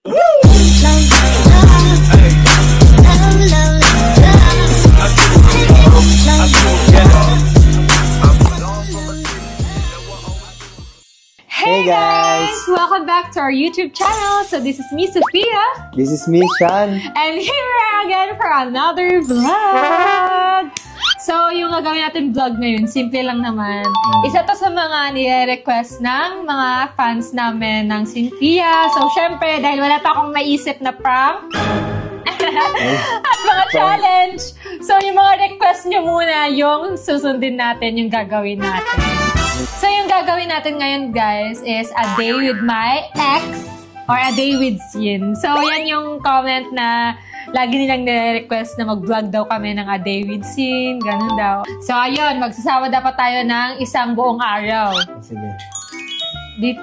Hey guys! Welcome back to our YouTube channel. So this is me, Sophia. This is me, Sean. And here we are again for another vlog. So yung gagawin natin vlog ngayon, simple lang naman. Isa to sa mga nire-request ng mga fans namin ng Cynthia. So syempre, dahil wala pa akong maisip na prank at mga challenge. So yung mga request nyo muna, yung susundin natin, yung gagawin natin. So, yung gagawin natin ngayon, guys, is a day with my ex or a day with Sin. So, yan yung comment na lagi nilang nire-request na mag-vlog daw kami ng a day with Sin. Ganun daw. So, ayun, magsasama dapat tayo ng isang buong araw. Sige.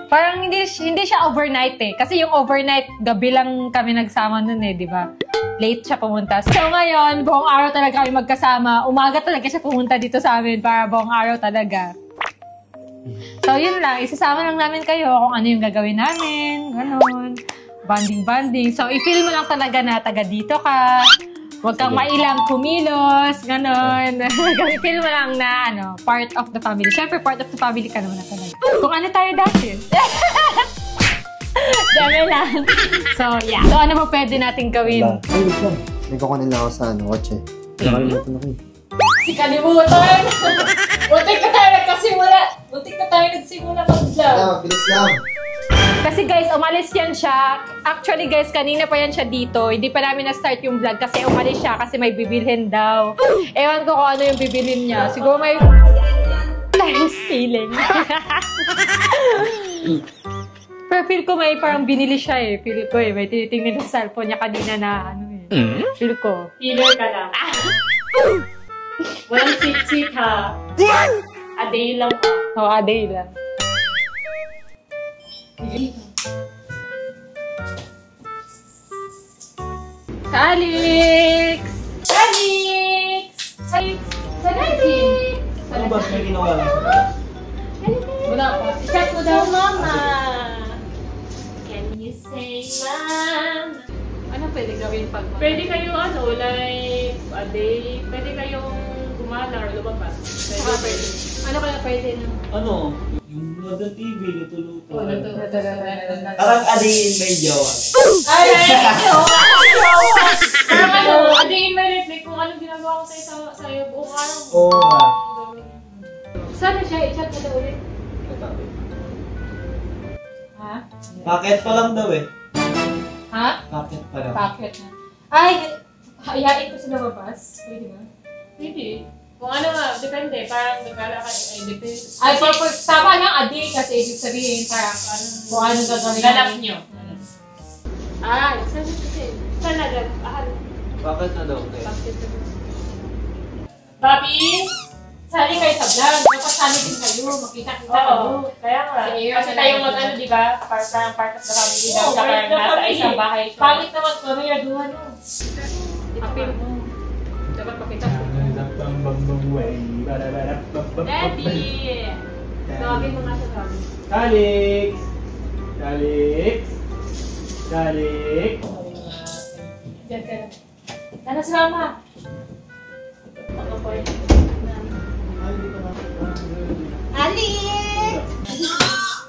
Parang hindi siya overnight eh. Kasi yung overnight, gabi lang kami nagsama nun eh, di ba? Late siya pumunta. So, ngayon, buong araw talaga kami magkasama. Umaga talaga siya pumunta dito sa amin para buong araw talaga. So, yun lang. Isasama lang namin kayo kung ano yung gagawin namin. Ganon. Banding-banding. So, i-feel mo lang talaga na taga dito ka. Huwag kang mailang kumilos. Ganon. I-feel mo lang na part of the family. Siyempre, part of the family ka naman na talaga. Kung ano tayo dati. Dami lang. So, yeah. So, ano ba pwede natin gawin? Ay, wait lang. Nagkukunin lang ako sa kotse. Nakalimutan ako eh. Si kalimutan! Butik na tayo nagkasimula! Butik na tayo nagsimula mag-vlog. Bilis lang. Kasi guys, umalis yan siya. Actually guys, kanina pa yan siya dito. Hindi pa namin na-start yung vlog kasi umalis siya kasi may bibilhin daw. Ewan ko kung ano yung bibilhin niya. Siguro may times feeling. Pero feel ko may parang binili siya eh. Feel ko eh. May tinitingnan sa cellphone niya kanina na Feel ko. Feeler ka lang. Walang sit-sit ha. A day lang pa. Oo, a day lang. Alex! Alex! Alex! Alex! Ano ba? May ginawa lang. Wala pa. Check mo daw, mama. Can you say, ma'am? Ano pwede gawin pag Pwede kayo like a day. Pwede kayong gumala or lumabas. Pwede. Ano kaya pwede na? Ano? Yung Noda TV, luto-luto. Luto. Parang adiin may jowa. Ay! Parang a day in my life. Like kung anong ginagawa ko sa'yo buong araw. Oo nga. Sana siya? I-chat mo daw ulit. Ha? Paket pa lang daw eh. Ha? Paket pa lang. Packet na. Ay! Hayain ko sa labas. Pwede ba? Pwede. Kung ano nga, depende. Parang nagkala ka, depende. Ay, tama lang adi kasi ibig sabihin parang kung anong gagawin ganap nyo. Sabi kasi, talaga, Paket na daw eh. Papi? sali kayo sa vlog. Dapat sali din kayo. Makita-kita kayo. Kaya nga. Kasi tayong mag-ano, di ba? Parang part of the family daw. Oo, Parang nasa isang bahay siya. Pangit naman ko. May aduhan mo. Apil mo. Dapat pakita ko. Daddy! Tawagin mo nga sa vlog. Alex! Alex! Alex! Diyan ka na. Ano si mama? Ano po yun? Alex!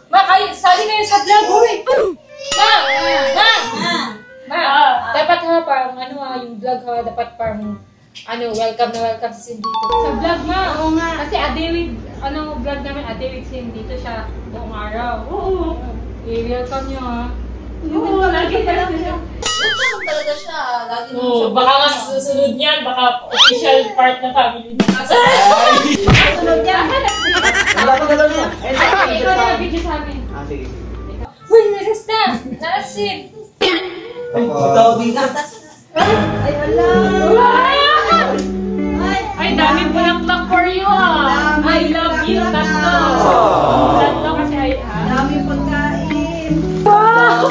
Ma, kayo, sali kayo sa vlog, uy! Ma! Dapat ha, parang yung vlog ha, dapat parang welcome na welcome si Sin dito. Sa vlog, ma! Oo nga. Kasi a day with, vlog namin, a day with Sin dito siya buong araw. Oo. I-welcome nyo ha. Oo, lagi talaga siya. Welcome talaga siya. Lagi naman Oo, siya. baka nga susunod niyan, baka official part ng family niya. Sunod niya. Wala pa galaw niya. Ay, ikaw na nag-video sa amin. Sige. Uy, naras na! Narasin! Ikaw dito. Ay, ala. Ay, dami bulaklak for you ah! I love you, tatlo! Tatlo kasi ay ha? Dami pagkain. Wow!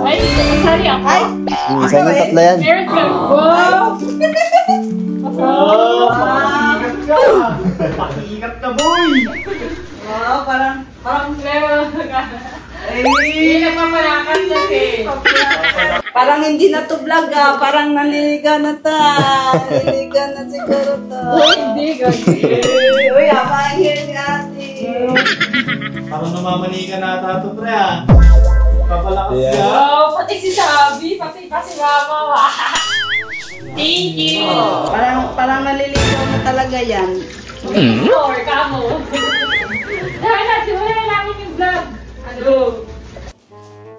Ay, sorry ako. Isa na tatlo yan. Meron ka. Wow! Pakikat ka, boy! Wow, parang Meron ka. Ay! Hindi nagpapalakas kasi. Parang hindi na to vlog parang naliliga na ta. Naliliga na siguro to. Hindi, gagi. Uy, apahin ni ate. Parang namamanikan na ata ito, pre, Papalakas ka. Wow, pati si Sabi, pati pa si Mama. Thank you. Parang naliligaw na talaga yan. Or kamo. Dahil na, simulan na namin yung vlog. Ano?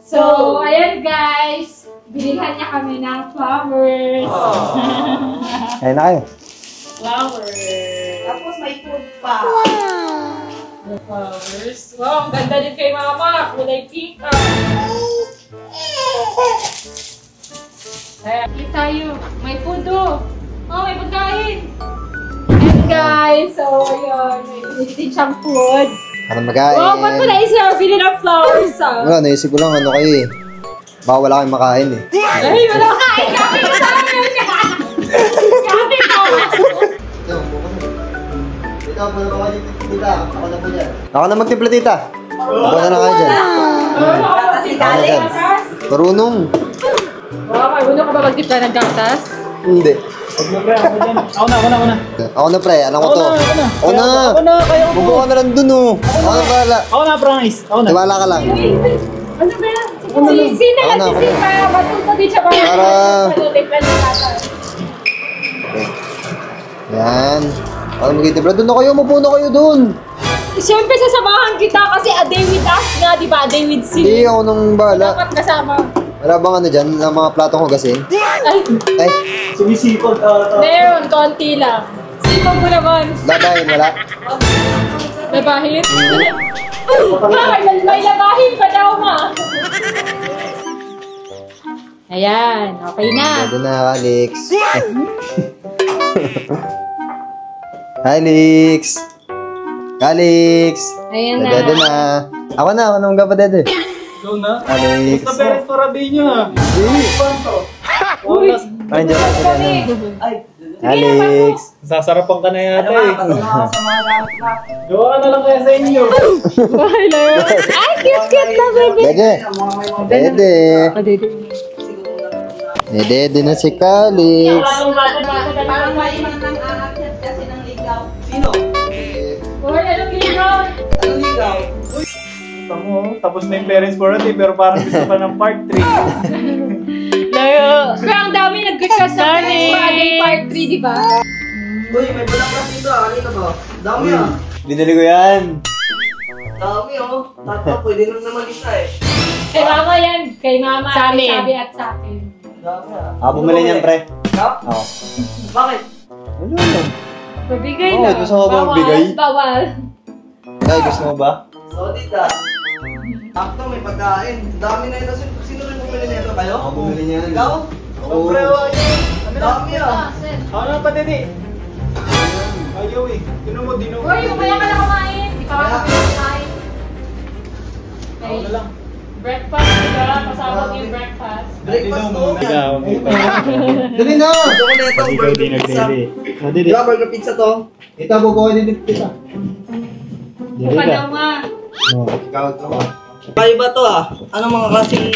So, ayan guys. Binilhan niya kami ng flowers. Ayun na kayo. Flowers. Tapos may food pa. Flowers. Wow, ang ganda din kay Mama. Kulay pink. Ayan, eat tayo. May food oh. Oh, may pagkain. And guys, so ayun. May initin siyang food. Para magain. Wow, ba't mo naisip ang bili ng flowers Wala, naisip ko lang ano kayo eh. Baka wala kayong makain eh. Ay, wala kain. Kami na tayo. Kami na. Tita, muna ba kayo tita? Ako na po dyan. Ako na magtimpla tita. Ako na lang kayo dyan. Gatas ni Ako na dyan. Marunong. Wow, marunong ka ba magtipla ng gatas? Hindi. Huwag mo, pre, ako dyan. Ako na. Ako na pre, alam ko to. Ako na. Kaya ko. Bubuka na lang dun oh. Ako na pala. Ako na, promise. Ako na. Tiwala ka lang. Ano ba yan? Sina Ako na. lang si Sina. Matuto din siya Para- magtipla ng gatas. Yan. Ako magtitimpla. Doon na kayo, mabuo na kayo dun. Siyempre, sasamahan kita kasi a day with us nga, di ba? A day with Hindi, Sina. ako nang bahala. Dapat kasama. Wala bang ano dyan? Ng mga platong hugasin? Ay, Ay, Sumisipag. meron, konti lang. Sipag mo naman. labahin, wala. Labahin? May labahin pa daw, ma. Ayan, okay na. Pwede na, Alex. Alex! Alex! Ayan na. Dede na. Ako na mga kapatid eh. Ikaw na. Alex. Basta Perez Corabinho, Hindi. Uy, Ay, dyan na sila na. Ay, Alex. Sasarapan ka na yata ano eh. sa mga gamit na. Gawa ka na lang kaya sa inyo. hello. Ay, cute na, baby. Dede. Dede. Siguro Dede na si Alex. parang maiman ng aakyat kasi ng ligaw. Sino? Uy, anong ligaw? Anong ligaw? Tapos na yung parents for a day, pero parang gusto pa ng part 3. Layo. Pero ang dami nag-request ng Friday part 3, di ba? Uy, may balaklas dito kanina ba? Dami Binili ko yan. Dami Tatlo, pwede nang naman isa eh. Kay Mama yan. Kay Mama, Sa kay amin. Sabi at sa akin. Dami Ako bumili niyan, pre. Ikaw? Oo. Bakit? Wala lang. Mabigay Oo, na. gusto mo ba magbigay? Bawal. Ay, gusto mo ba? Solid Akto, may pagkain. Dami na ito. Sino rin bumili nito kayo? Ako bumili niyan. Ikaw? Oo. Dami Ako na pa, Dede. Ayaw eh. Tinan mo, dino. Uy, umaya ka na kumain. Di pa ka kumain. Ako na lang. Breakfast, di ba? Kasama ko yung breakfast. Breakfast to. Ikaw. Dali na! Gusto ko nito, burger pizza. Di ba, burger pizza to? Ito, bubuhay din dito kita. Buka daw nga. Ikaw ito mo. Kaya ba to Anong mga klaseng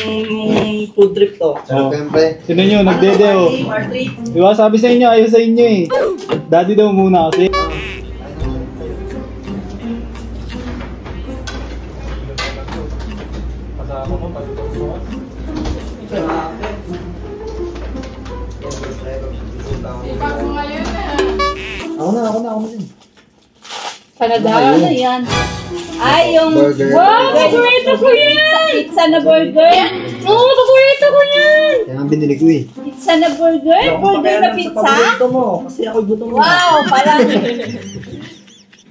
food trip to? Siyempre. Sino nyo, nagdede oh. Part 3. Di ba sabi sa inyo, ayaw sa inyo eh. Daddy daw muna kasi. Kasama mo, matutog mo. Ipag mo ngayon na. Ako na din. Panada. Ano yan? Ay, yung Burger. Wow, paborito ko yan! pizza na burger. Oo, paborito ko yan! Yan ang binili ko eh. Pizza na burger? Burger na pizza? mo, kasi ako'y gutom mo. Wow,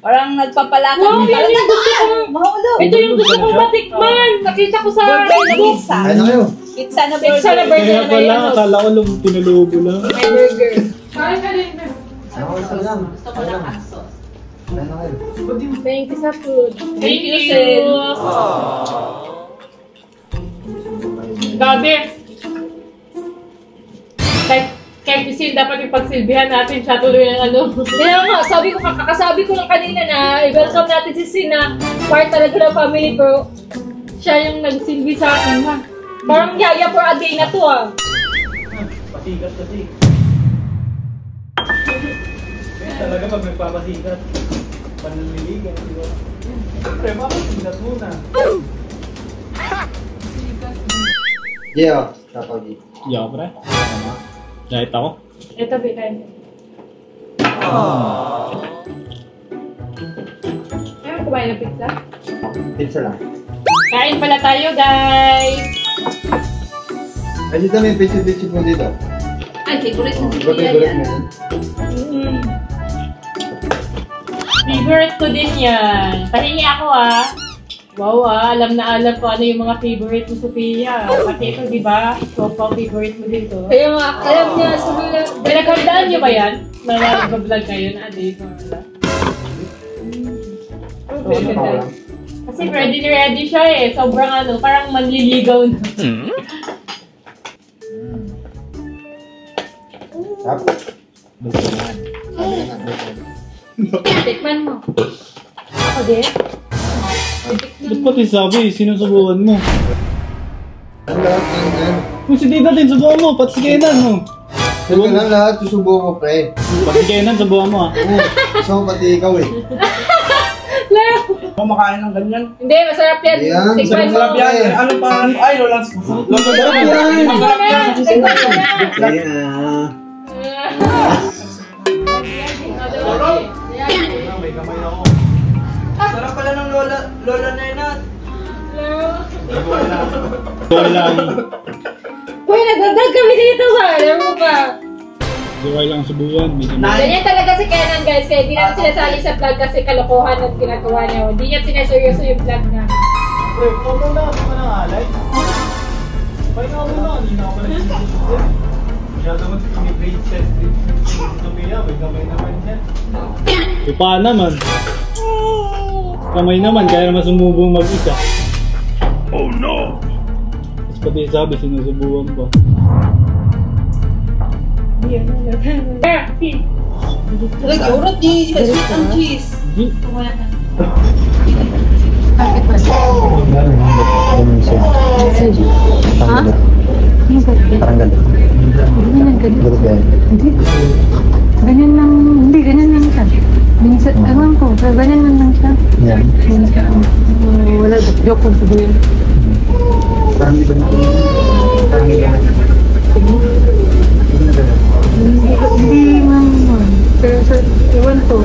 parang nagpapalakad. Wow, yan yung gusto ko. Mahulog. Ito yung gusto kong matikman. Nakita ko sa Burger na Facebook. pizza. Ayun na kayo. Pizza na Pizza na burger. burger. Kaya pala, akala ko pinulubo lang. May burger. Kain ka rin. Ako na lang. Gusto ko ng hot sauce. Ayun na kayo. Thank you sa food. Thank you, Sid. Gabi. Kay Pisil, dapat yung pagsilbihan natin siya tuloy ng ano. Kaya nga, kakasabi ko lang kanina na i-welcome natin si Sina. Part talaga ng family, pero siya yung nagsilbi sa akin, ha? Parang yaya for a day na to ah. Pasikat kasi. Kaya talaga pag nagpapasikat, panliligan, di ba? Siyempre, mapasikat muna. Gio, tapos G. Yo, pre. Kahit ako. Ito, bitan. Ayaw kumain ng pizza? Pizza lang. Kain pala tayo, guys! Ay, dito may pizza mo dito. Ay, favorite mo si Ba't Kuya yung gulat yan. mo yan? Favorite ko din yan. Pahingi ako ah. Wow alam na alam ko ano yung mga favorite ni Sophia. Pati ito, di ba? Sopa, favorite mo dito. Kaya nga, alam niya, Sophia. Pinagkandaan niyo ba yan? Nag-vlog kayo na adi ko. Kasi ready siya eh. Sobrang ano, parang manliligaw na. Tapos. Tikman mo. Ako din? Ba't pati sabi, sinusubukan mo? Ang lahat ng yan. Kung si Tita din, subukan mo, pati si Kenan mo. Ito lang lahat, susubukan ko, pre. Pati si Kenan, subukan mo ah. Oo, gusto ko pati ikaw eh. Kumakain ng ganyan. Hindi, masarap yan. Yan, Tikman mo. Masarap yan. Ano pa? Ay, lolang Masarap yan. Tikman mo yan. Tikman mo yan. May kamay ako. Sarap pala ng lola na yun ah. Wala. Uy, nagdadag kami dito sa alam mo ba? Diway lang subukan. Ganyan talaga si Kenan guys, kaya hindi natin sinasali sa vlog kasi kalokohan at ginagawa niya. Hindi niya sinaseryoso yung vlog na. Pre, huwag na ako na ng alay. Pahinga mo na, hindi na ako nag-iisip. Masyado mo pinigrade test. Sophia, may kamay naman yan. Ipa naman. Kamay naman, kaya naman sumubong mag-isa. Oh no! Tapos pati sabi, sinusubukan pa. Talaga, urot di sweet ang cheese. Parang galit. Ganyan lang, hindi, ganyan lang siya. Minsan, ewan ko, pero ganyan lang siya. Yan. Minsan, wala, joke ko sabihin. Parang iba na. Parang iba na. Hindi man, pero sa, ewan ko.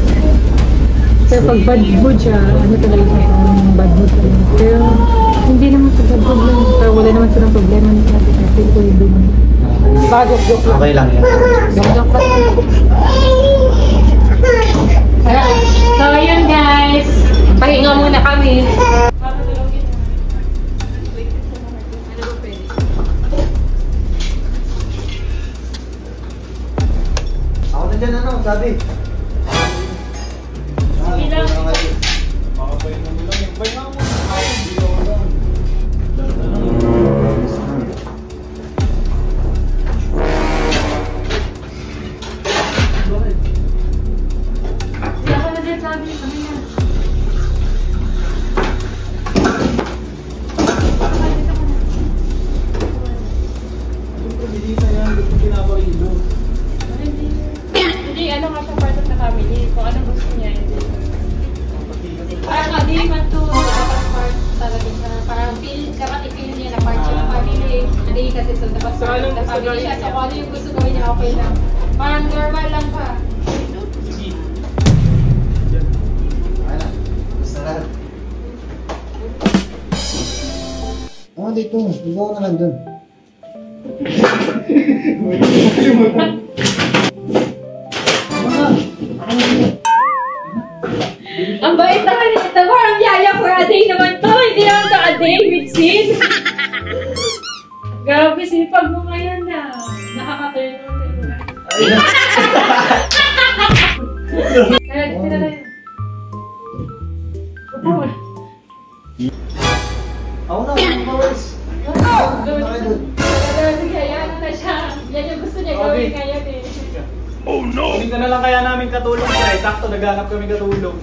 Pero pag bad mood siya, ano talaga siya, bad mood talaga. Pero, hindi naman sa bad mood lang. Pero wala naman silang problema na natin. Kasi ko yung doon. Joke lang. Okay lang yan. Joke lang. So, ayun guys. Pahinga muna kami. Ako na dyan, ano, sabi. Ilang? Makapahinga mo lang. Pahinga mo. Hindi ako lang. Ako na din sabi. Kami na. Hindi yan. Gusto pinaparilo. Hindi, ano nga siya part of the family. Kung anong gusto niya, hindi. Parang hindi man to dapat part talaga siya. Parang dapat i-feel niya na part siya ng family. Hindi kasi so dapat part of the family siya. So kung ano yung gusto gawin niya, okay lang. Parang normal lang pa. Okay na. Basta lahat. Oh, dito. Ikaw na lang dun. Ang bait naman ito. Parang yaya for a day naman to. Hindi naman to a day with sin. Grabe, sipag mo ngayon na. Nakaka-turn on. Kaya, sila tayo. Upo. Ako na, ako powers. Sige, yan na siya. Yan yung gusto niya gawin ngayon eh. Kunin ka na lang kaya namin katulong. Kaya sakto, naghanap kami katulong.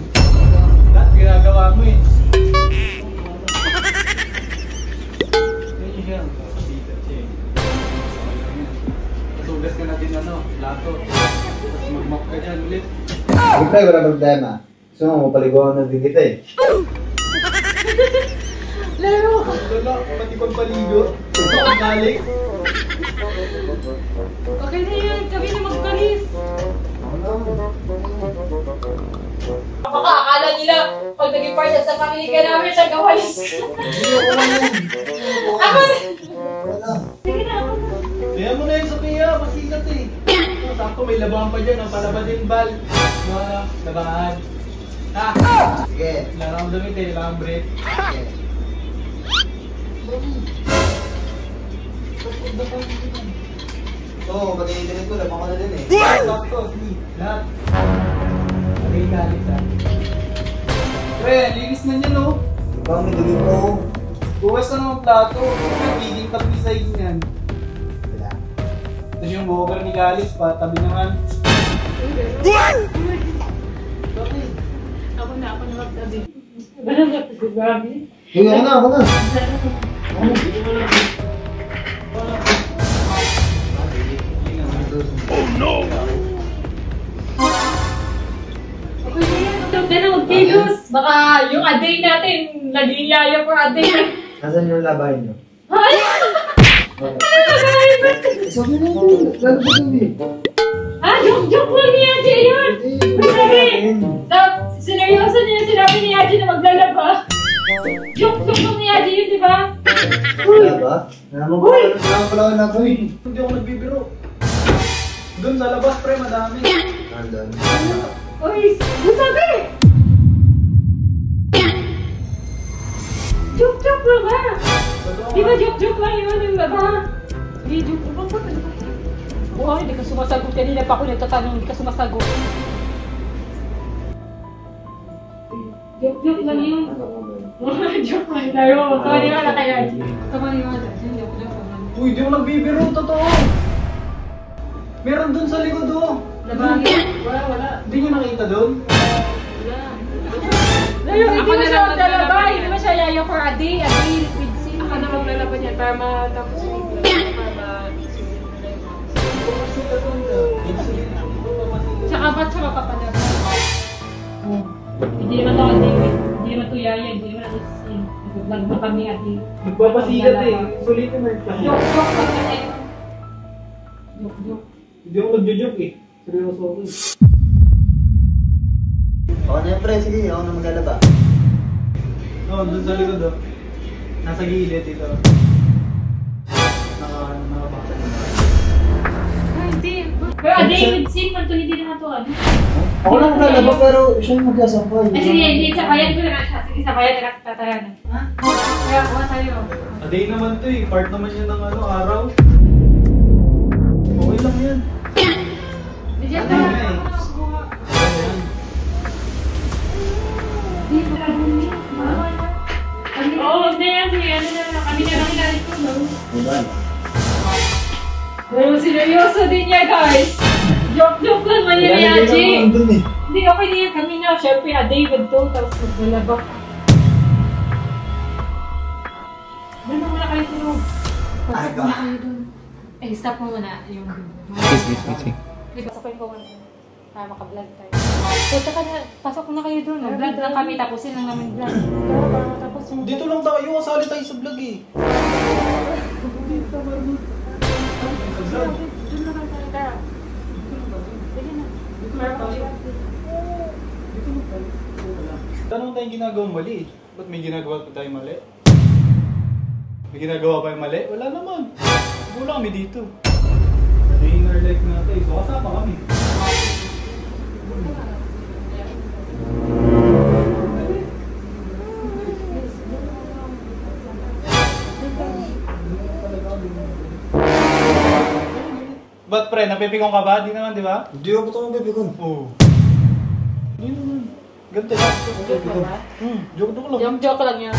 Lahat ginagawa mo eh. Ganyan siya. natin plato. Tapos mag-mop ka dyan ulit. Siyempre, wala problema. Gusto mo, mapaliguan na din kita eh. Laro! Wala, pati pagpaligo. Ito ang galing. Okay na yan, kami na magpalis. Baka akala nila, pag naging part sa pamilya namin, nag-awalis. Ako na! Sige na, ako na. Kaya mo na yun, Sophia. Masikat eh. Sakto, may labahan pa dyan. Ang palabadin bal. Labahan. Sige. Kailangan akong damit eh. Kailangan break. Sige. Oo, pati internet ko, labang ko na din eh. Sakto, sige. Lahat. Okay, galit ha. Pre, linis na niyan oh. Ikaw, may dulo ko. Bukas na naman plato. Nagiging pati sa inyan. Wala. Tapos yung buhok ni Galis pa, tabi naman. Okay. Ako na magtabi. Uy, ako na. Okay na yan, huwag na magkilos. Baka yung aday natin, naging yaya for aday. Nasaan yung labahin nyo? Ay! Sabi na ito. Lalo ba sabi? Ah, joke lang ni Yaji yun! Sineryoso niya yung sinabi ni Yaji na maglalaba. Joke lang ni Yaji yun, di ba? Wala ba? Naman pala ako na ito eh. Hindi ako nagbibiro. Doon sa labas, pre, madami. Nandun. Uy, sabi! Joke lang ba? Di ba joke lang yun yung baba? Hindi, joke lang ba? Oh, hindi ka sumasagot. Kanina pa ako nagtatanong, hindi ka sumasagot. Joke lang yun. Joke lang tayo. Tumaniwala kaya. Tumaniwala. Joke lang. Uy, di ako nagbibiro, totoo. Meron doon sa likod oh. Labangin? Wala. Hindi niyo nakita doon? Layo, hindi mo siya maglalaba. Hindi mo siya yaya for a day. A day with sin. Ako na maglalaban niya para matapos yung plan. Para Tsaka ba't siya mapapalaba? Hindi naman to ate. Hindi naman to yaya. Hindi naman to sin. Nag-vlog na kami ate. Nagpapasigat eh. Sulitin mo yung Joke lang kasi. Joke. Hindi ako nagjo-joke eh. Seryoso ako eh. Ako na yung pre, sige. Ako na maglalaba. Oo, doon sa likod oh. Nasa gilid ito. Nakabaksan naman. Ay, hindi. Pero a day with sin. Man to hindi naman to ano. Ako lang maglalaba pero siya yung magkasampay. Ay, sige, hindi. Sabayan ko lang siya. Sige, sabayan na tatayan. Ha? Kaya kuha tayo. A day naman to eh. Part naman yun ng araw. Okay lang yan. Hindi siya Ano yun eh? Ayan. Oo, hindi yan. Kami na lang inalit ko. Diba? Pero seryoso din niya, guys. Joke lang man yun ni Aji. Hindi, okay na yan. Kami na, syempre, a day with to. Tapos maglalaba. Doon na muna kayo tulog. Pasok muna kayo doon. Eh, stop mo muna yung video. Pasokin ko muna. Para maka-vlog tayo. Punta ka na, pasok na kayo doon. Vlog lang kami, tapusin lang namin vlog. Para matapos yung... Dito lang tayo. Kasali tayo sa vlog eh. Doon na lang tayo. Tara. Sige na. Tanong tayong ginagawang mali eh. Ba't may ginagawa pa tayong mali? May ginagawa pa yung mali? Wala naman. Wala kami dito. Sa inner life natin. So kasama kami. Ba't pre, napipikong ka ba? Di naman, di ba? Hindi ako ito mabibikon. Oo. Hindi naman. Ganito lang. Joke lang. Joke lang yan.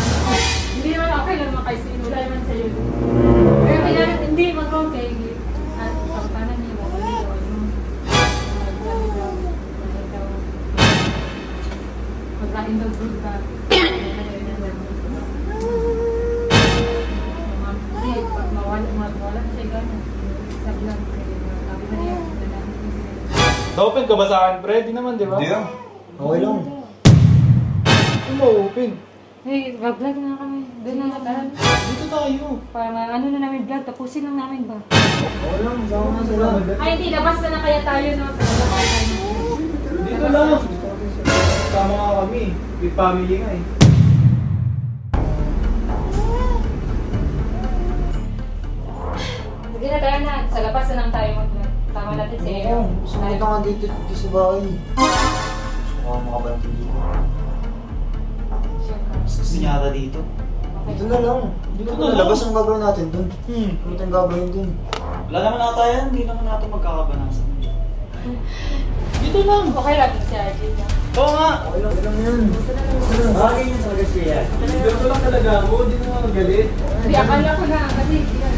Hindi naman okay lang naman kayo sino. Wala naman sa'yo. Pero kaya hindi mag-okay. At pagpanan niya mo. Magkain daw good ka. Mawala siya gano'n. Sa vlog. Sabi na niya. Na-open ka ba sa akin, pre? Di naman, di ba? Hindi ah. Okay lang. Ano ma-open? Hey, vlog na kami. Doon na natin. Dito tayo. Para ano na namin vlog, tapusin lang namin ba? Okay lang, sama na sila. Ay, hindi. Labas na kaya tayo, no? Sa labas tayo. Dito lang. Sama nga kami. With family nga eh. Sige na, tayo na. Sa labas na lang tayo mag-vlog. Tama natin si Aaron. Gusto mo ka nga dito sa bahay. Gusto ko makabantin dito. Gusto niya ata dito. Dito na lang. Dito na lang. Labas ang gagawin natin dun. Ano tayong gagawin dun? Wala naman ata yan. Hindi naman natin magkakabanasan. Dito lang. Okay lang si RJ. Oo nga. Okay lang yan. Bagay niya talaga siya. Dito lang talaga ako. Di na magalit. Hindi, akala ko na. Kasi, hindi na.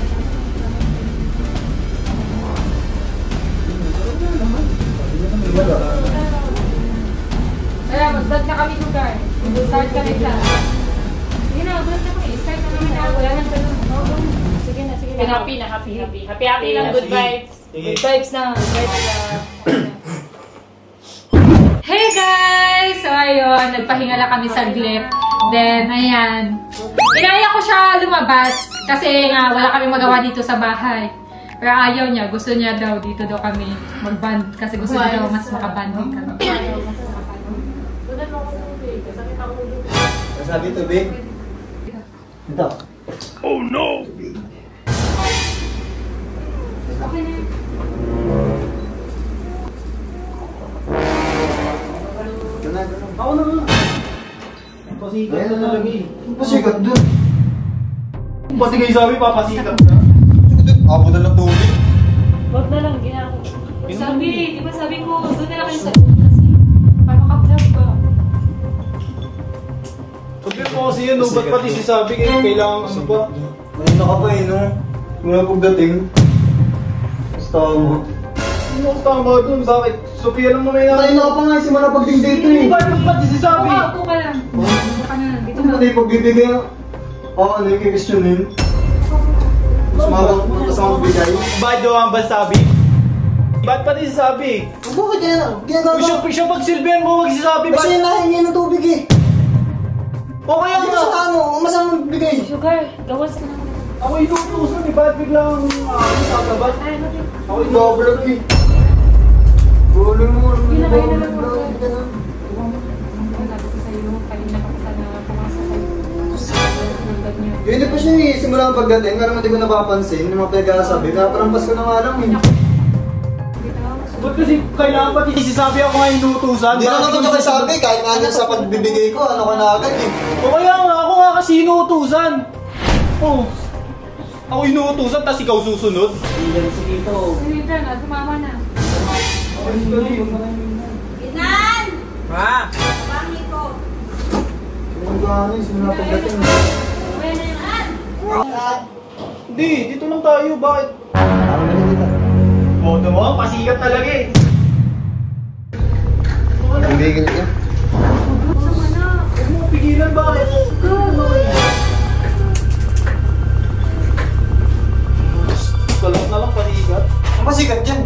Kaya, mag-vlog na kami lugar. Start kami lang. Sige na, vlog na kami. Start na kami na. Wala nang ganun. Sige na, sige na. Happy na, happy, happy. Happy, happy lang, good vibes. Good vibes na. Good vibes na. Hey guys! So ayun, nagpahinga lang kami saglit. Then, ayan. Inaya ko siya lumabas kasi nga wala kami magawa dito sa bahay. Pero ayaw niya. Gusto niya daw dito daw kami mag-band kasi gusto niya daw mas makabanding kami. Sabi ito, babe. Ito. Okay na. Ganun. Ako na nga. Pasikat na talaga eh. Pasikat dun. Pati kayo sabi, papasikat na. Abo na lang tubig. Huwag na lang, ginagawa. Sabi, di ba sabi ko, doon na lang kayo sa kasi para maka-vlog ba? Sabi po kasi yun, no? Ba't pati si sabi kayo kailangan ano ba? Ngayon ka pa eh, no? Mula pagdating. Basta mo. Ano ang tama dun? Bakit? Sophia lang mamaya Ngayon ka pa nga, simula pagdating dito eh. Ba't pati si sabi? Upo ka lang. Upo ka na. Dito Ano na. ba tayo pagbibigay? Ano yung question yun? Mas magbigay? Bakit daw ang sabi? Ba't pati si sabi? Bakit yan? Ginagawa. Siya pagsilbihan mo, wag si sabi. Kasi nahingi ng tubig eh. Okay Hindi nga. mo sa ano, masamang bigay. Sugar, gawas ka na. Ako inutusan eh, ba't biglang sasabat? Ay, ano din? Ako Bablog eh. Gulo mo. Yun na, yun na lang. Ganun. Sabi ko sa'yo, kanina pa sana pumasok sa'yo. Yun pa siya eh, simula ang pagdating, parang hindi ko napapansin, yung mga pinag-aasabi, naparampas ko na nga lang eh. ba't kasi kailangan pati si sabi ako nga inutusan? Hindi na naman ako sabi, kahit nga niya sa pagbibigay ko, ano ka na agad eh. O kaya nga, ako nga kasi inutusan. Oh. Ako inutusan, tas ikaw susunod. Sige na, sumama na. Inan! Ma! Bangi ko. Yung gano'n eh, simula pagdating. Kaya na yan. Hindi, dito lang tayo, bakit? Ako na rin dito. O, naman, pasikat talaga eh. Ang bigil niya. Huwag mo pigilan, bakit? Kalot na lang, pasikat. Ang pasikat dyan.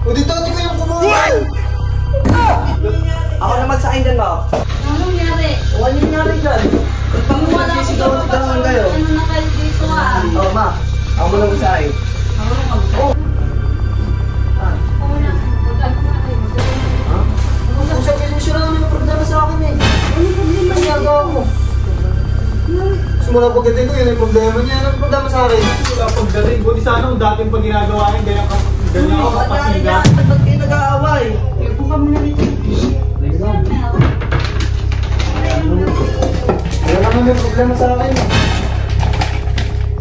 O dito, di ko yung kumuha. Ako naman sa akin dyan ba? Ano nangyari? Ano nangyari dyan? Ba't pang Wala ko nagsisigaw pa lang kayo? ano na kayo dito ah. Oo ma, ako mo lang sa akin. Usap kayo siya lang yung problema sa akin eh. Ano yung problema niya? Ginagawa ko. Simula pagdating ko, yun yung problema niya. Ano yung problema sa akin? Wala pagdating, buti sana kung dating pag ginagawa rin, ganyan ako Ba't kapasikat. kayo nag-aaway? Wala naman yung problema sa akin.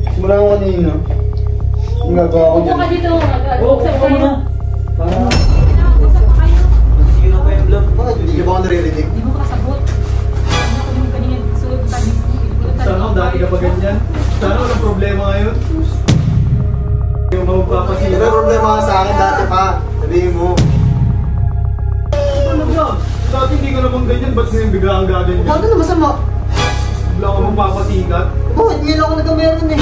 Simula ko kanina. Yung gagawa ko Upo dyan. ka dito. Mag-usap kayo. Para, Usap pa kayo. Sino pa yung vlog? bakit hindi niyo ba ako naririnig? Hindi mo kasagot. Ano ko din kanina. Sulod ka dito. Sana kung dati ka pa ganyan. Sana walang problema ngayon. Yung magpapasikat. May problema ka sa akin dati pa. Sabihin mo. Ano ba? Dati hindi ka naman ganyan, ba't ngayon bigla ang gaganyan? Bakit na masama? Bigla ka magpapasikat. Bakit? Ngayon ako nagkameron eh.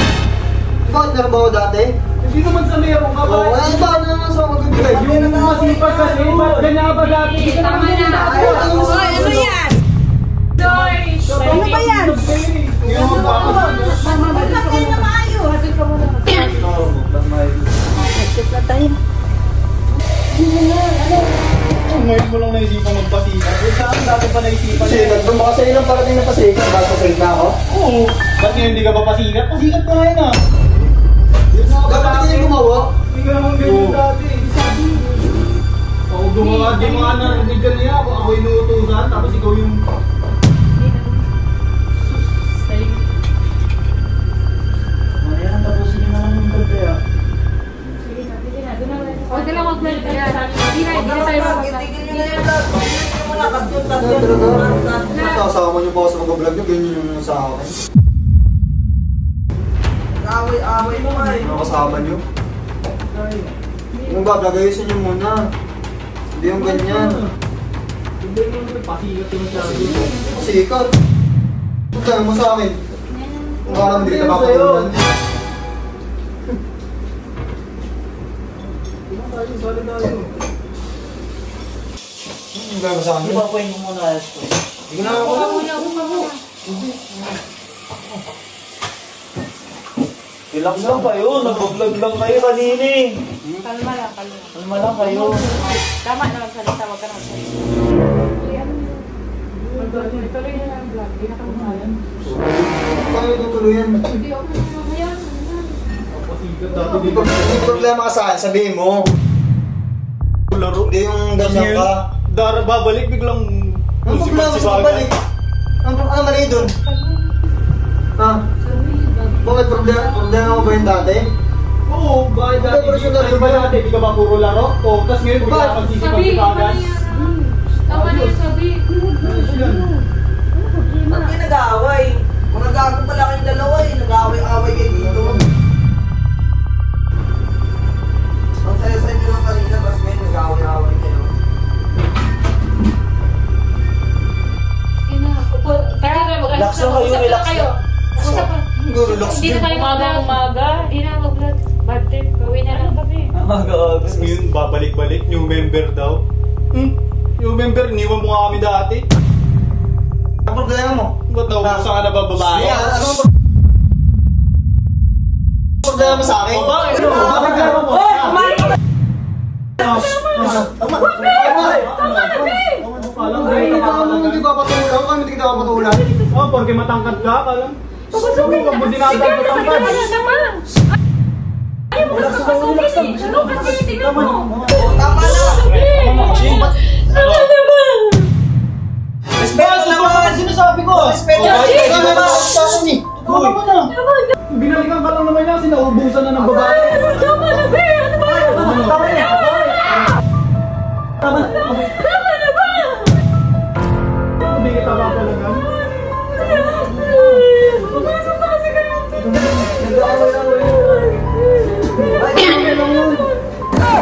Bakit meron ba ako dati? Hindi naman sa meron ka ba? Oo, bakit na naman sa ako magbibigay? Yung masipag kasi. Ba't ganyan ba dati? Tama na. Hoy, ano yan? Ano ba yan? Magpapag kayo na maayo. Hatid ka muna. Hatid na tayo. Ngayon mo lang naisipan magpasikat. Saan dati pa naisipan? Pasikat, doon baka sa'yo lang parating na pasikat. Baka pasikat na ako. Oo. Ba't ngayon hindi ka pa pasikat? Pasikat pa ngayon ah. Dapat hindi kayo gumawa. Hindi ka naman ganyan dati. Ako gumawa, di mga narinig ka niya. Ako inuutusan, tapos ikaw yung... Ayan, tapusin niyo na lang yung gabi ah. Huwag na lang mag-vlog ka yan. Hindi na tayo mag-vlog. Tigil nyo na yung vlog. Tigil nyo na. Tatlong. Nasasama niyo pa ako sa mga vlog niyo. Ganyan yung sa akin. Away-away mo ay. Mga kasama niyo. Kung ba, ayusin niyo muna. Hindi yung ganyan. Hindi mo pasikat yung masyado. Pasikat. Punta mo sa akin. Kung baka naman hindi kita papatulan. Ang gano'n sa akin? Ipapain mo muna ito. Hindi ko na ako. Relax lang kayo, nag-vlog lang kayo kanina eh. Kalma lang, kalma. Kalma lang kayo. Tama na magsalita, wag ka na magsalita. Tuloy na lang ang vlog. Hindi na ka masalan. Paano ito tuluyan? Hindi ako mamaya. Pasikat dati di ba? May problema ka sa akin, sabihin mo. Laro. Hindi yung ganyan ka. Babalik biglang... Ang problema sa pabalik? Ano mali doon? Ha? Bakit problema mo ba yung dati? Oo, bakit dati? Ano ba dati? Di ka ba puro laro? O, tas ngayon bigla ka magsisipag sa kagas? Tama na yung sabi. Ba't kayo nag-aaway? Kung nag-aaway pala kayong dalawa eh. Nag-aaway-aaway kayo dito. Ang saya-saya nyo lang kanina, tapos ngayon nag-aaway-aaway kayo. Relax lang kayo, relax lang. Hindi na tayo umaga. Hindi na mag-vlog. Bad trip. Gawin na lang kami. Tapos ngayon babalik-balik, new member daw. New member, iniwan mo nga kami dati. Ang problema mo? Ba't daw gusto ka na ba babae? Ano problema mo sa akin? Babae? Ano problema mo? Hindi ba patulang? Kami hindi kita papatulan. Oh, porque matangkad ka, kalang. Papasukin Huwag mo dinadal ka matangkad. Ayaw mo kasi papasukin eh. Ano kasi? Tingnan mo. Tama na! Tama naman. Respeto naman! Sinasabi ko! Respeto naman! Binalikan ka lang naman niya, sinaubusan na ng babae. Tama na ba? Ano ba? Tama na. Tama na. Tama na ba? Hindi kita papalagan. Pumasok na kasi kayo.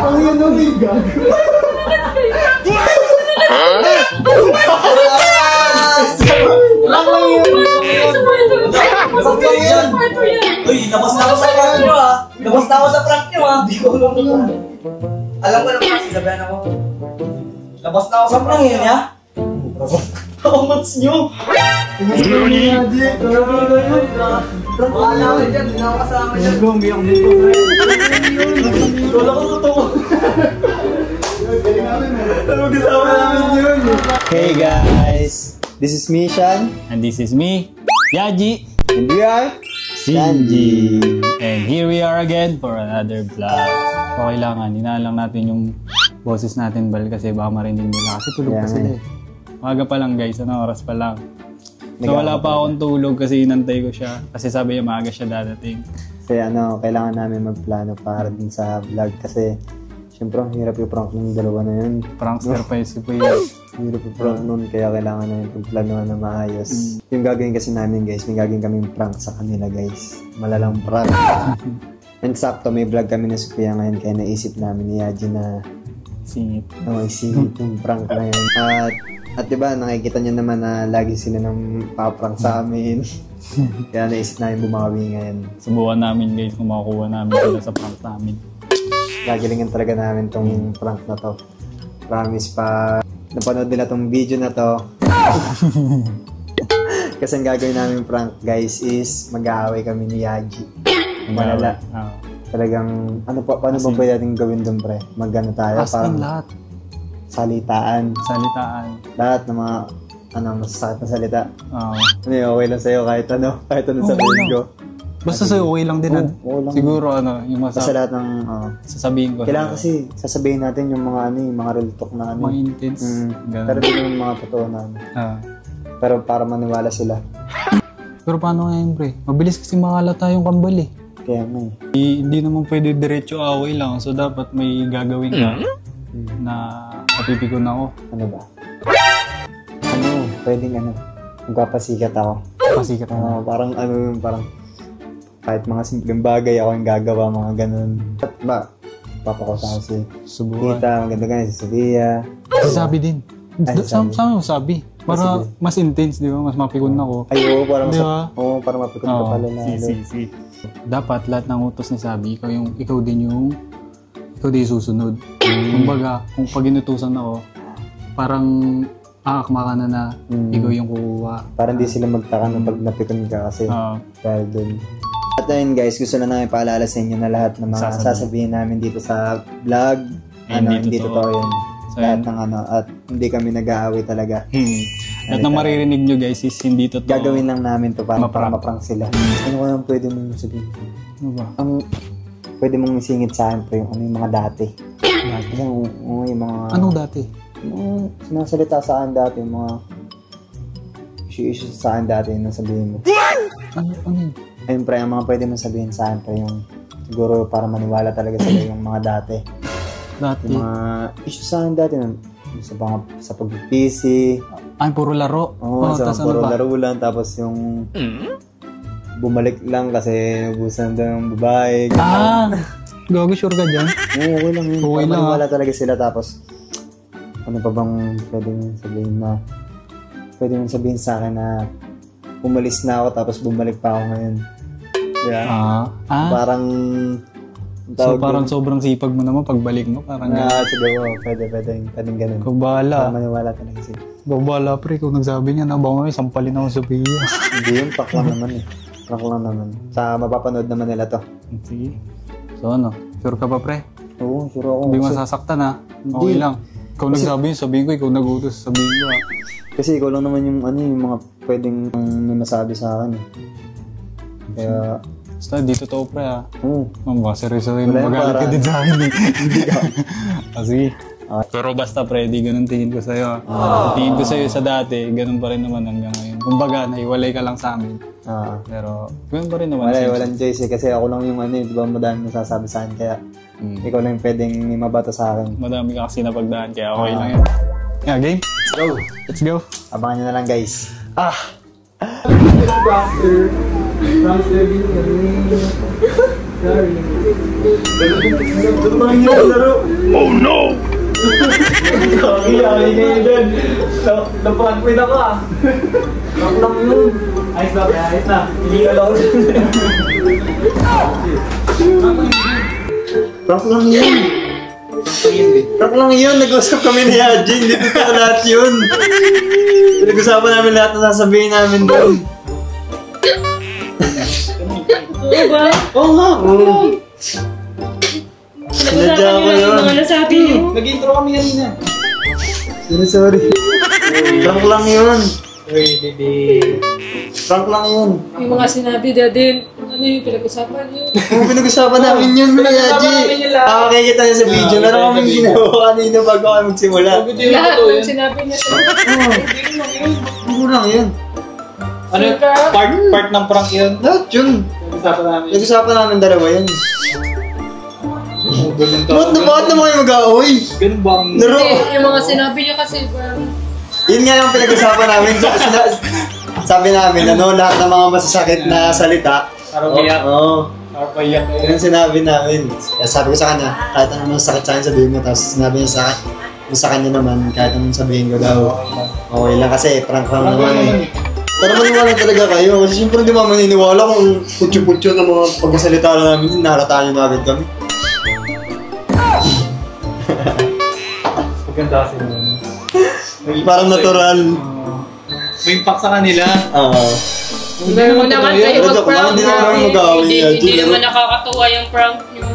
Ang yan ang bigag. Uy, labas na ako sa prank nyo ah. Labas na ako sa prank nyo ah. Hindi ko alam na. Alam ko naman kasi labayan ako. Labas na ako sa prank yun ya. Kamats nyo. Wala ko dyan, hindi na ako kasama dyan. Umiyak dito. Wala ko totoo. Ano kasama namin yun? Hey guys, this is Mishan And this is me, Yaji, and we are Sanji. And here we are again for another vlog. So kailangan, hinaan lang natin yung boses natin bal kasi baka marinig nila kasi tulog pa sila eh. Umaga pa lang guys, ano oras pa lang. So wala pa akong tulog kasi inantay ko siya kasi sabi niya maaga siya dadating. Kasi kailangan namin magplano para din sa vlog kasi syempre ang hirap yung prank ng dalawa na yun. Prankster pa yung si Puya. Hirap yung prank nun kaya kailangan namin pagplanoan na maayos. Yung gagawin kasi namin guys, may gagawin kaming prank sa kanila guys. Malalang prank. And sakto may vlog kami na Sophia ngayon kaya naisip namin ni Yaji na Singit. isingit yung prank na yun. At diba, nakikita niyo naman na lagi sila nang paprank sa amin. Kaya naisip namin bumawi ngayon. Subukan namin guys kung makukuha namin sila sa prank namin. Gagalingan talaga namin tong prank na to. Promise pa napanood nila tong video na to. Kasi ang gagawin namin prank guys is mag-aaway kami ni Yaji. Malala. Talagang, paano ba pwede natin gawin doon pre? Mag-ano tayo? Parang lahat. Salitaan. Lahat ng mga, masasakit na salita. Okay lang sa'yo kahit ano sabihin ko. Basta sa'yo okay lang din. Lang. Siguro yung basta lahat ng, sasabihin ko. Kailangan kasi sasabihin natin yung mga yung mga real talk na mga intense. Pero din yung mga totoo na Pero para maniwala sila. Pero paano ngayon pre? Mabilis kasi makalata yung kambal eh. Kaya nga Hindi naman pwede diretso away lang. So dapat may gagawin ka na mapipikon ako. Ano ba? Pwedeng magpapasikat ako. Pasikat ako. Parang kahit mga simpleng bagay ako yung gagawa, mga ganun. At ba? Papakota ko si Tita, maganda ka si Sofia. Sabi din. Sama mo sabi. Para mas intense, di ba? Mas mapikon ako. Ay, oo, para mapikon ka pala na. Dapat lahat ng utos ni Sabi, ikaw din yung susunod. Kumbaga, kung pag inutusan ako, parang aakma ka na ikaw yung kukuha. Parang di sila magtaka na pag napikon ka kasi dahil dun. At ayun guys, gusto na namin paalala sa inyo na lahat ng mga sasabihin namin dito sa vlog. Hindi totoo yun. So, lahat ng at hindi kami nag-aaway talaga. At nang maririnig nyo guys is hindi totoo. Gagawin lang namin to para maprank sila. Ano ko lang pwede mong sabihin? Ano ba? Pwede mong isingit sa akin po yung mga dati. Yung mga... Anong dati? Yung sinasalita sa akin dati, yung mga issues sa akin dati yung sabihin mo. Ano yun? Ayun pre, ang mga pwede mong sabihin sa akin pre, yung siguro para maniwala talaga sila yung mga dati. Yung mga issues sa akin dati sa pag-PC. Puro laro? Puro laro lang. Tapos yung bumalik lang kasi nabusan daw ng babae. Gago, sure ka dyan? Oo, okay lang yun. Okay lang. Maniwala talaga sila. Tapos ano pa bang pwede mong sabihin sa akin na umalis na ako tapos bumalik pa ako ngayon. Yeah. Parang so parang sobrang sipag mo naman pagbalik mo. Parang siguro, pwedeng ganun. Kung bahala. Para maniwala talaga sila. Kung bahala pre, kung nagsabi niya na baka sampalin ako sa Pia. Hindi yun, prank lang naman eh. Prank lang naman. Sa mapapanood naman nila to. Sige. So sure ka ba pre? Oo, sure ako. Hindi masasaktan Okay lang. Ikaw nagsabi yun, sabihin ko, ikaw nagutos, sabihin ko Kasi ikaw lang naman yung mga pwedeng may masabi sa akin Kaya... Basta, di totoo pre Oo. Baka seryoso rin, magalit ka din sa akin Hindi ka. Sige. Pero basta pre, di ganun tingin ko sa'yo. Tingin ko sa'yo sa dati, ganun pa rin naman hanggang ngayon. Kumbaga, naiwalay ka lang sa amin. Pero, ganun pa rin naman. Walang choice kasi ako lang yung di ba madami nasasabi sa akin, kaya ikaw lang yung pwedeng may mabato sa akin. Madami ka kasi napagdaan, kaya okay lang yun. Game? Let's go. Abangan nyo na lang guys. Prankster din kami. Sorry. Tumahin niyo ang laro. Oh no! Sorry, ngayon dyan. Napag-quit ako Prank lang yun. Ayos na. Hindi ka lang. Prank lang yun. Prank lang yun. Nag-usap kami ni Yaji. Hindi totoo lahat yun. Nag-usapan namin lahat na sasabihin namin doon. Oo ba? Oo nga. Pinag-usapan niyo lang yung mga nasabi niyo. Nag-intro kami kanina. Sorry. Prank lang yun. Uy, Dede. Prank lang yun. Yung mga sinabi din, ano yung pinag-usapan niyo? Pinag-usapan namin yun, Yaji. Makakikita niya sa video. Meron kaming ginawa kanina bago kami magsimula. Lahat ng sinabi niya sa Hindi lang yun. Ano yung part ng prank yun? Lahat yun. Nag-usapan namin dalawa yun. Bakit naman kayo mag-aaway? Ganun bang... Yung mga sinabi niya kasi parang... Yun nga yung pinag-usapan namin. Sabi namin, lahat ng mga masasakit na salita. Arabiyak. Oo. Arabiyak. Yun sinabi namin. Sabi ko sa kanya, kahit anong masakit sa akin sabihin mo. Tapos sinabi niya sa kanya naman, kahit anong sabihin ko daw. Okay lang kasi, prank lang naman Pero maniwala talaga kayo. Kasi siyempre hindi mga maniniwala kung putyo-putyo ng mga pagkasalita na namin. Nakarataan nyo na agad kami. Maganda kasi naman. Parang natural. May impact sa kanila. Oo. Hindi naman naman totoo kayo yun. mag-prank. Hindi naman mag-away yan. Hindi naman nakakatuwa yung prank nyo.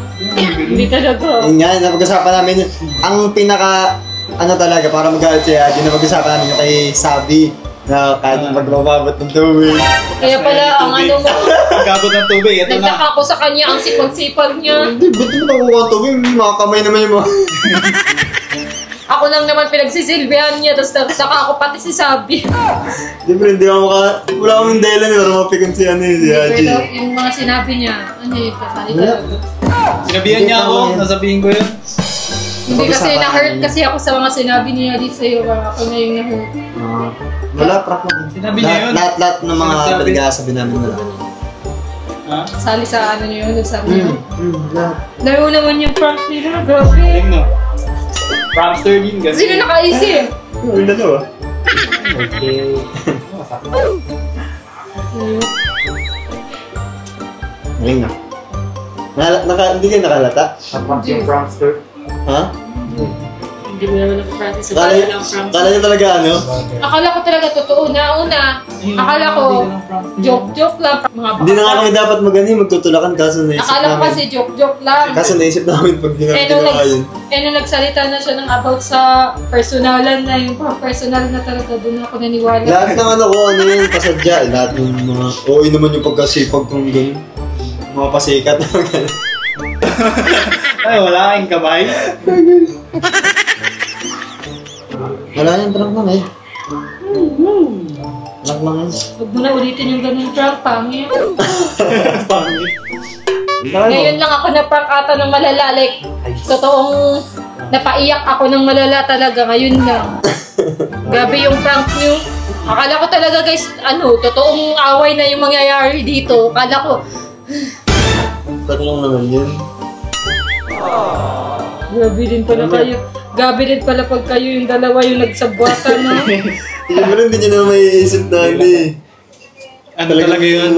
Hindi talaga. Yun nga, napag-usapan namin yun. Ang pinaka, ano talaga, para magalit siya, yun napag-usapan namin yung kay Sabi. Na kahit magbababot ng tubig. Kaya pala, ang ano mo, Pagkabot ng tubig, ito na. nagtaka ko sa kanya ang sipag-sipag niya. Hindi, ba't mo nakukuha ng tubig? Mga kamay naman yung mga... Ako lang naman pinagsisilbihan niya, tapos nagtaka ako pati si Sabi. Siyempre, hindi ako wala akong dahilan para mapikon si ano si Haji. Pero yung mga sinabi niya, ano yung kasali talaga. Sinabihan niya ako, nasabihin ko yun. Hindi kasi na-hurt kasi ako sa mga sinabi niya di sa'yo, ako na yung na-hurt. Wala, prank lang. Sinabi niya yun. Lahat ng mga Sinasabi. pinag-aasabi namin wala. Ha? Sali sa ano niyo, nagsabi niya. Lahat. Laro naman yung prank nila, grabe. Ayun no. Prankster din kasi. Sino nakaisip? Yung dalawa. Okay. Ring na. Hindi kayo nakalata? Prank yung prankster. Ha? Hindi mo naman nag-practice sa bago ng prank. Kala niyo talaga ano? Akala ko talaga totoo na una. Akala ko joke-joke lang. Mga Hindi na nga kami dapat magtutulakan kaso naisip Akala ko namin. kasi joke-joke lang. Kaso naisip namin pag ginawa yun. Nung nagsalita na siya ng about sa personalan na yung personal na talaga, doon ako naniwala. Lahat ng ano ko, ano yun, pasadya. Lahat ng mga, oo naman yung pagkasipag kong gano'n. Mga pasikat na gano'n. Ay, wala kang kamay. Wala yung prank lang eh. Prank lang yun. Huwag mo na ulitin yung ganun prank, pangit. Pangit. Ngayon lang ako na-prank ata ng malala. Like, totoong napaiyak ako ng malala talaga. Ngayon lang. Grabe yung prank nyo. Akala ko talaga guys, totoong away na yung mangyayari dito. Akala ko, Prank lang naman yun. grabe din pala kayo. Grabe din pala pag kayo yung dalawa yung nagsabwatan, no? Siyempre hindi nyo na maiisip na ano eh. Ano talaga yun?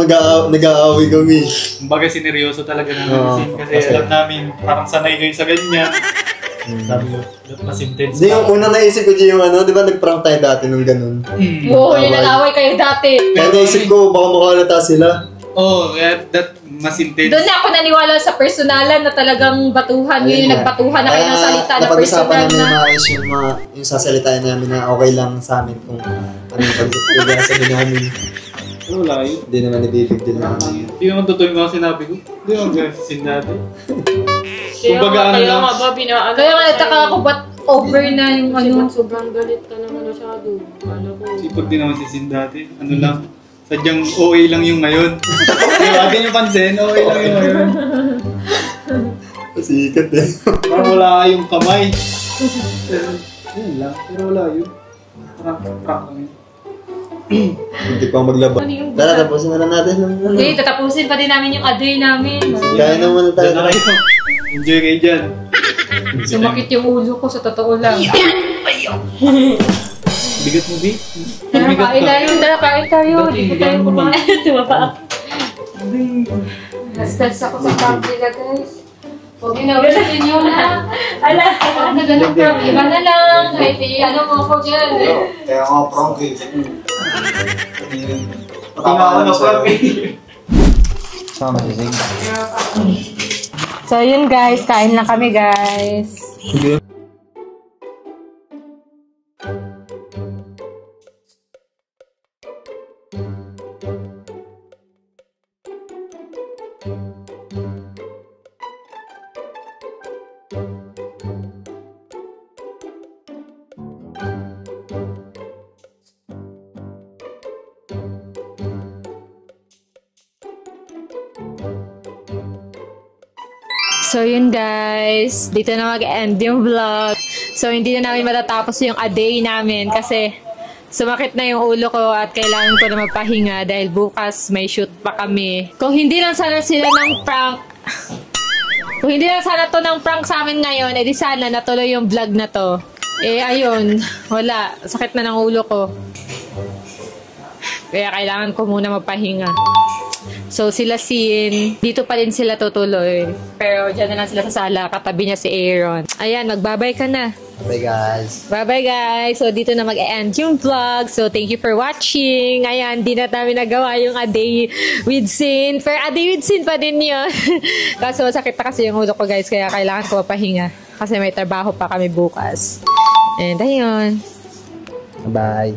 Nag-aaway kami. Kumbaga sineryoso talaga namin kasi alam namin parang sanay kayo sa ganyan. Sabi ko, mas intense. Hindi, yung unang naisip ko yung ano, di ba nag-prank tayo dati nung ganun? Oo, yung nag-away kayo dati. Kaya naisip ko, baka makalata sila. Oo, that mas intense. Doon na ako naniwala sa personalan na talagang batuhan. Yun yung nagbatuhan na kayo ng salita na napag-usapan personal namin na. maayos yung sasalitain namin na okay lang sa amin kung ano yung pag-sabi namin. Wala yun. Hindi naman ibibigdil namin. Hindi naman totoo yung mga sinabi ko. Hindi naman gasisin natin. Kumbaga ano Kaya lang. nga ba, kaya nga nagtaka ako, ba't over na yung ano? Sobrang galit ka naman masyado. Ano ko. Sipag din naman si Sin dati. Ano lang. Sadyang OA lang yung ngayon. Huwag niyo pansin, OA lang yung ngayon. Sikat eh. Parang wala yung kamay. Yun lang. Pero wala yun. Prank lang yun. Hindi pa maglaba. Tara, tapusin na lang natin. Okay, tatapusin pa din namin yung a-day namin. Kaya naman na tayo. Diyan na kayo. Enjoy kayo dyan. Sumakit yung ulo ko, sa totoo lang. Bigat mo, B? Tara, kain tayo. Tara, kain tayo. Hindi ko tayo kumain. Tumapa ako. Nastas ako sa prank nila, guys. Huwag ginawin nyo na. Ala, huwag na ganun prank. Iba na lang. Kahit ano mo ako dyan. Kaya nga prank eh. Patinga ako na prank eh. Sama si Sig. So yun guys, kain na kami guys. So yun guys, dito na mag-end yung vlog. So hindi na namin matatapos yung a day namin kasi sumakit na yung ulo ko at kailangan ko na magpahinga dahil bukas may shoot pa kami. Kung hindi lang sana sila ng prank, kung hindi lang sana to ng prank sa amin ngayon, edi sana natuloy yung vlog na to. Eh ayun, wala. Sakit na ng ulo ko. Kaya kailangan ko muna magpahinga. So, sila Sin, dito pa rin sila tutuloy. Pero dyan na lang sila sa sala, katabi niya si Aaron. Ayan, magbabay ka na. Bye guys. Bye-bye guys. So, dito na mag-end yung vlog. So, thank you for watching. Ayan, di na namin nagawa yung A Day with Sin. Pero A Day with Sin pa din yun. Kaso, sakit na kasi yung ulo ko guys. Kaya kailangan ko mapahinga. Kasi may trabaho pa kami bukas. And ayun. Bye.